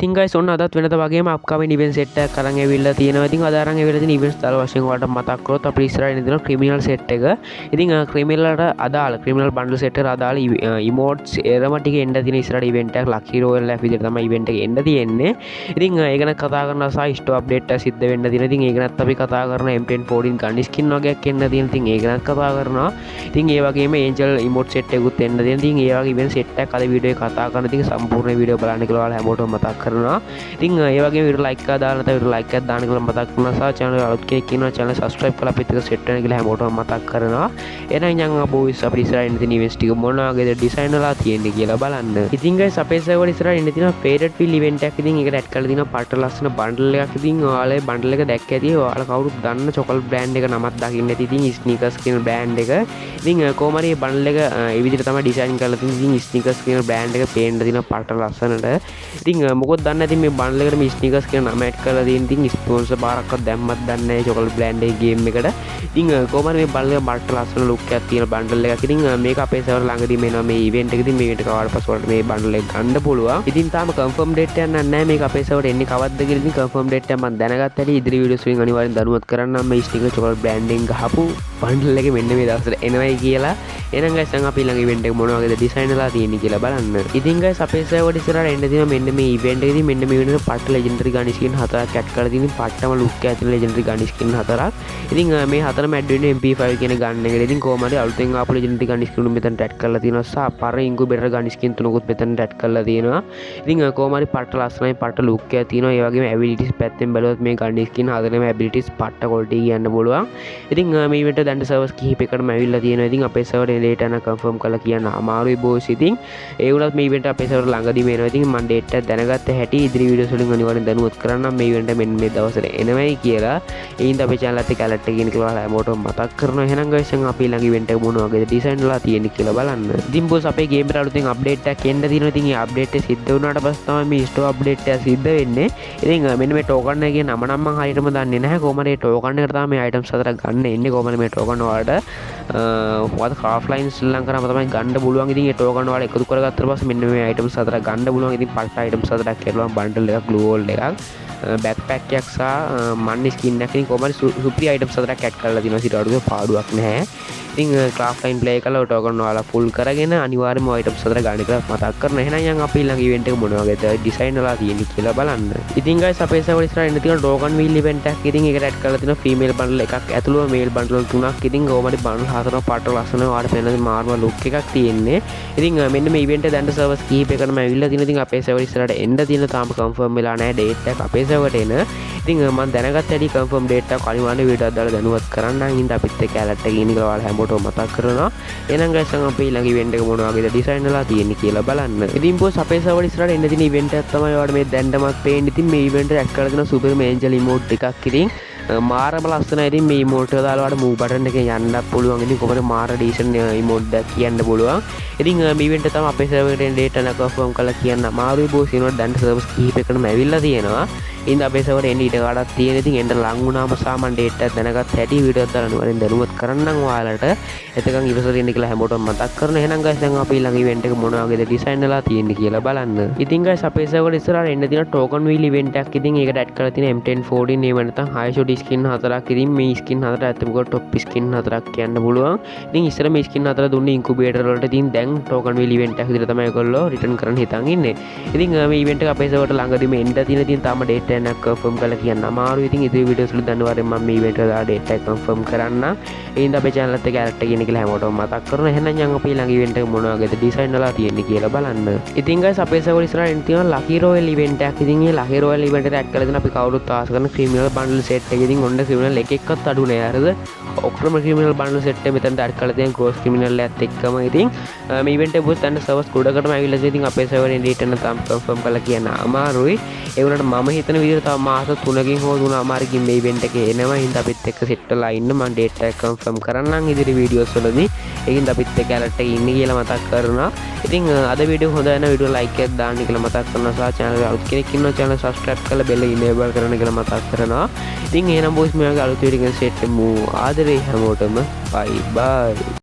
ඉතින් guys ඔන්න අදත් වෙනද වගේම අප්කමින් ඉවෙන්ට් සෙට් එකක් අරන් ඇවිල්ලා තියෙනවා. ඉතින් අද අරන් ඇවිල්ලා තියෙන ඉවෙන්ට්ස් දාල වශයෙන් ඔයාලට මතක් කරොත් අපිට ඉස්සරහින් දෙනවා ක්‍රිමිනල් සෙට් එක. ඉතින් ක්‍රිමිනල්ට අදාළ ක්‍රිමිනල් බන්ඩල් සෙට් එකට අදාළ ඉමෝට්ස් එරම ටික එන්න තියෙන ඉස්සරහට ඉවෙන්ට් එකක් ලකී රෝයල් ලැබ් විදිහට තමයි ඉවෙන්ට් එක එන්න තියෙන්නේ. ඉතින් ඒක ගැන කතා කරනවා සහ ස්ටෝ අප්ඩේට් එක සිද්ධ වෙන්න තියෙනවා. ඉතින් ඒක ගැනත් අපි කතා කරනවා M1014 ගන් ස්කින් වගේක් එන්න තියෙන. ඉතින් ඒක ගැනත් කතා කරනවා. ඉතින් ඒ වගේම ඒන්ජල් ඉමෝට් සෙට් එකකුත් එන්න තියෙන. ඉතින් ඒ වගේ ඉවෙන්ට් සෙට් එකක් අද වීඩියෝ එකේ කතා කරන. ඉතින් සම්පූර්ණ වීඩියෝ බලන්න කියලා ඔයාලා හැමෝටම මතක් කරනවා. ඉතින් ඒ වගේම වීඩියෝ ලයික් කරලා දාලා නැත්නම් වීඩියෝ ලයික් එකක් දාන්න කියලා මතක් කරනවා. සහ channel එක අලුත් කෙනෙක් ඉන්නවා channel subscribe කරලා අපිත් එක්ක set වෙන්න කියලා හැමෝටම මතක් කරනවා. එහෙනම් යන් boys අපිට ඉස්සරහින් තියෙන events ටික මොන වගේද design වලා තියෙන්නේ කියලා බලන්න. ඉතින් guys අපේ server ඉස්සරහින් තියෙන faded fill event එකක් ඉතින් ඒකට add කරලා තියෙනවා පට ලස්සන bundle එකක්. ඉතින් ඔයාලා bundle එක දැක්ක ඇති ඔයාලා කවුරුත් දන්න chocolate brand එක නමක් දකින්න ඇති. ඉතින් sneakers කියන brand එක. ඉතින් කොහොම හරි bundle එක ඒ විදිහට තමයි design කරලා තියෙන්නේ. ඉතින් sneakers කියන brand එක පේන්න තියෙන පට ලස්සනට. ඉතින් මොකොත් දන්නේ නැති මේ bundle එකට මේ sneakers කියන නම add කරලා තියෙන. ඉතින් sponsor බාරක්වත් දැම්මත් දන්නේ නැහැ chocolate brand එකේ game එකට. ඉතින් කොහොම හරි මේ bundle එක මට ලස්සන look එකක් තියෙන bundle එකක්. ඉතින් මේක අපේ server ළඟදී මෙනවා මේ event එකේදී මේ event එක ආවට පස්සේ වලට මේ bundle එක ගන්න පුළුවන්. ඉතින් තාම confirm date එකක් නැහැ මේක අපේ server එන්නේ කවද්ද කියලා. ඉතින් confirm date එක මම දැනගත්ත හැටි ඉදිරි videos වලින් අනිවාර්යෙන් දැනුවත් කරන්නම් මේ sticker chocolate brand එකෙන් ගහපු bundle එක මෙන්න මේ දවස්වල එනවයි කියලා. එහෙනම් guys දැන් අපි ළඟ event එක මොන වගේද design වෙලා තියෙන්නේ කියලා බලන්න. ඉතින් guys අපේ server ඉස්සරහට එන්න තියෙන මෙන්න මේ event එකේදී මෙන්න මේ වෙන පට legendary gun skin හතරක් add කරලා තියෙන පට්ටම look එක ඇතුළේ legendary gun skin හතරක්. ඉතින් මේ හතරම add වෙන්නේ MP5 කියන gun එකට. ඉතින් කොහොම හරි අලුතෙන් ආපු legendary gun skin මෙතනට add කරලා තියෙනවා සහ පර incubator gun skin තුනකුත් මෙතනට add කරලා තියෙනවා. ඉතින් කොහොම හරි පට ලස්සනයි පට look එක තියෙනවා. ඒ වගේම abilities පැත්තෙන් බැලුවොත් මේ gun skin හතරේම abilities පට quality කියන්න පුළුවන්. ඉතින් මේ event එක දැන් servers කිහිපයකටම ඇවිල්ලා තියෙනවා. ඉතින් අපේ server එලේට යන confirm කරලා කියන්න අමාරුයි boys. ඉතින් ඒ වුණත් මේ event අපේ server ළඟදීම එනවා. ඉතින් මම date එක දැනගත්ත හැටි ඉදිරි videos වලින් අනිවාර්යෙන් දැනුවත් කරන්නම් මේ event එක මෙන්න මේ දවස්වල එනවයි කියලා. ඒ හින්දා අපේ channel එකත් එක්ක alert එක කියන කියලා ඔයාලා හැමෝටම මතක් කරනවා. එහෙනම් guys දැන් අපි ළඟ event එක මොන වගේද design වෙලා තියෙන්නේ කියලා බලන්න. ඉතින් boys අපේ game එකට අලුතෙන් update එකක් එන්න තියෙනවා. ඉතින් මේ update එක සිද්ධ වුණාට පස්සේ තමයි මේ store update එක සිද්ධ වෙන්නේ. ඉතින් මෙන්න මේ token එකේ නම නම් මම හරියටම දන්නේ නැහැ. කොහොම හරි token එකට තමයි මේ items හතරක් ගන්න එන්නේ. කොහොම හරි මේ token වලට ඔයාලට craft line ශ්‍රී ලංකාවම තමයි ගන්න පුළුවන්. ඉතින් මේ token වල එකතු කරගත්තට පස්සේ මෙන්න මේ items හතරක් ගන්න පුළුවන්. ඉතින් පට items හතරක් කරලා bundle එකක් glue wall එකක් backpack එකක් සහ money skin එකක්. ඉතින් කොහොම හරි සුපිරි items හතරක් add කරලා තියෙනවා. සිට අඩුවේ පාඩුවක් නැහැ. ඉතින් craft line play කරලා token වල full කරගෙන අනිවාර්යයෙන්ම items හතර ගන්න කියලා මතක් කරනවා. එහෙනම් යන් අපි ළඟ event එක මොන වගේද design වෙලා තියෙන්නේ කියලා බලන්න. ඉතින් guys අපේ server ඉස්සරහින් ඉන්න තියෙන token wheel event එකක්. ඉතින් ඒකට add කරලා තියෙනවා female bundle එකක් ඇතුළුව male bundle තුනක්. ඉතින් කොහොම හරි bundle හතරම පාට ලස්සන ඔයාලට පේන මාර්ම look එකක් තියෙන්නේ. ඉතින් මෙන්න මේ event එක දැන් servers කිහිපයකටම ඇවිල්ලා තියෙනවා. ඉතින් අපේ server ඉස්සරහට එන්න තියෙන තාම confirm වෙලා නැහැ date එක අපේ serverට එන. ඉතින් මම දැනගත්ත හැටි confirm date එක අනිවාර්යෙන් වීඩියෝ එකක් දාලා දැනුවත් කරන්නම්. හින්දා අපිත් එක්ක alert එක ඉන්න කියලා ඔයාලා හැමෝටම මතක් කරනවා. එහෙනම් guys දැන් අපි ළඟ event එක මොන වගේද design වෙලා තියෙන්නේ කියලා බලන්න. ඉතින් boss අපේ server ඉස්සරහට එන්න තියෙන event එකක් තමයි ඔයාලට මේ දැන්නමත් පේන්නේ. ඉතින් මේ event එක add කරලා තියෙන super angel emote එකක්. ඉතින් මාරම ලස්සනයි. ඉතින් මේ emote එක දාලා ඔයාලට move button එකෙන් යන්නත් පුළුවන්. ඉතින් කොහොමද මාර decent emote එකක් කියන්න පුළුවන්. ඉතින් මේ event එක තමයි අපේ server එකට එන date එක confirm කරලා කියන්න අමාරුයි boss. ඒනොත් දැන් servers කිහිපයකටම ඇවිල්ලා තියෙනවා. ඉතින් අපේ server එන්න ඊට කාඩක් තියෙන. ඉතින් එන්න ලඟ වුණාම සාමාන්‍ය date එකක් දැනගත්ත හැටි වීඩියෝ එකක් දාලා අනිවාර්යෙන් දැනුවත් කරන්නම් ඔයාලට. එතකන් ඉවසලා ඉන්න කියලා හැමෝටම මතක් කරනවා. එහෙනම් guys දැන් අපි ළඟ event එක මොන වගේද design වෙලා තියෙන්නේ කියලා බලන්න. ඉතින් guys අපේ server ඉස්සරහට එන්න තියෙන token wheel event එකක්. ඉතින් ඒකට add කරලා තියෙන M1014 නේ වෙනතන් high shot skin හතරක්. ඉතින් මේ skin හතර ඇත්තම කොට top skin හතරක් කියන්න පුළුවන්. ඉතින් ඉස්සර මේ skin හතර දුන්නේ incubator වලට. ඉතින් දැන් token wheel event එකක් විදිහට තමයි ඒගොල්ලෝ return කරන්න හිතන් ඉන්නේ. ඉතින් මේ event එක අපේ server ළඟදීම එන්න තියෙන තාම date එකක් confirm කරලා කියන්න අමාරුයි. ඉතින් ඉදිරි videos වල අනිවාර්යෙන් මම මේ event එක දාලා date එක confirm කරන්න. ඒ හින්දා අපේ channel එකත් එක්ක alert එක කියන කියලා හැමෝටම මතක් කරනවා. එහෙනම් යන් අපි ළඟ event එක මොන වගේද design වෙලා තියෙන්නේ කියලා බලන්න. ඉතින් guys අපේ server ඉස්සරහින් තියෙන lucky royal event එකක්. ඉතින් මේ lucky royal event එකට add කරලා දෙන අපි කවුරුත් ආස කරන criminal bundle set එක. ඉතින් ඔන්න criminal එකක්වත් අඩු නෑ හරිද? ඔක්කොම criminal bundle set එක මෙතනට add කරලා තියෙන cross criminal එකත් එක්කම. ඉතින් මේ event එක බොස් දැන් servers ගොඩකටම ඇවිල්ලා තියෙන. ඉතින් අපේ server එකේ date එක තාම confirm කරලා කියන්න අමාරුයි. ඒ වුණාට මම හිතන විදිහට තව මාස 3කින් හෝ 3මාරකින් මේ event එක එනවා. හින්දා අපිත් එක්ක set වෙලා ඉන්න මම date එක confirm කරන්නම් ඉදිරි videos වලදී. ඒකින්ද අපිත් එක්ක alert එක ඉන්නේ කියලා මතක් කරනවා. ඉතින් අද වීඩියෝ හොඳ වෙන වීඩියෝ like එකක් දාන්න කියලා මතක් කරනවා. සහ channel එක අලුත් කෙනෙක් ඉන්නවා channel subscribe කරලා bell enable කරන්න කියලා මතක් කරනවා. ඉතින් එහෙනම් boys මේ වගේ අලුත් වීඩියෝ එකකින් set වෙමු. ආදරේ හැමෝටම bye bye.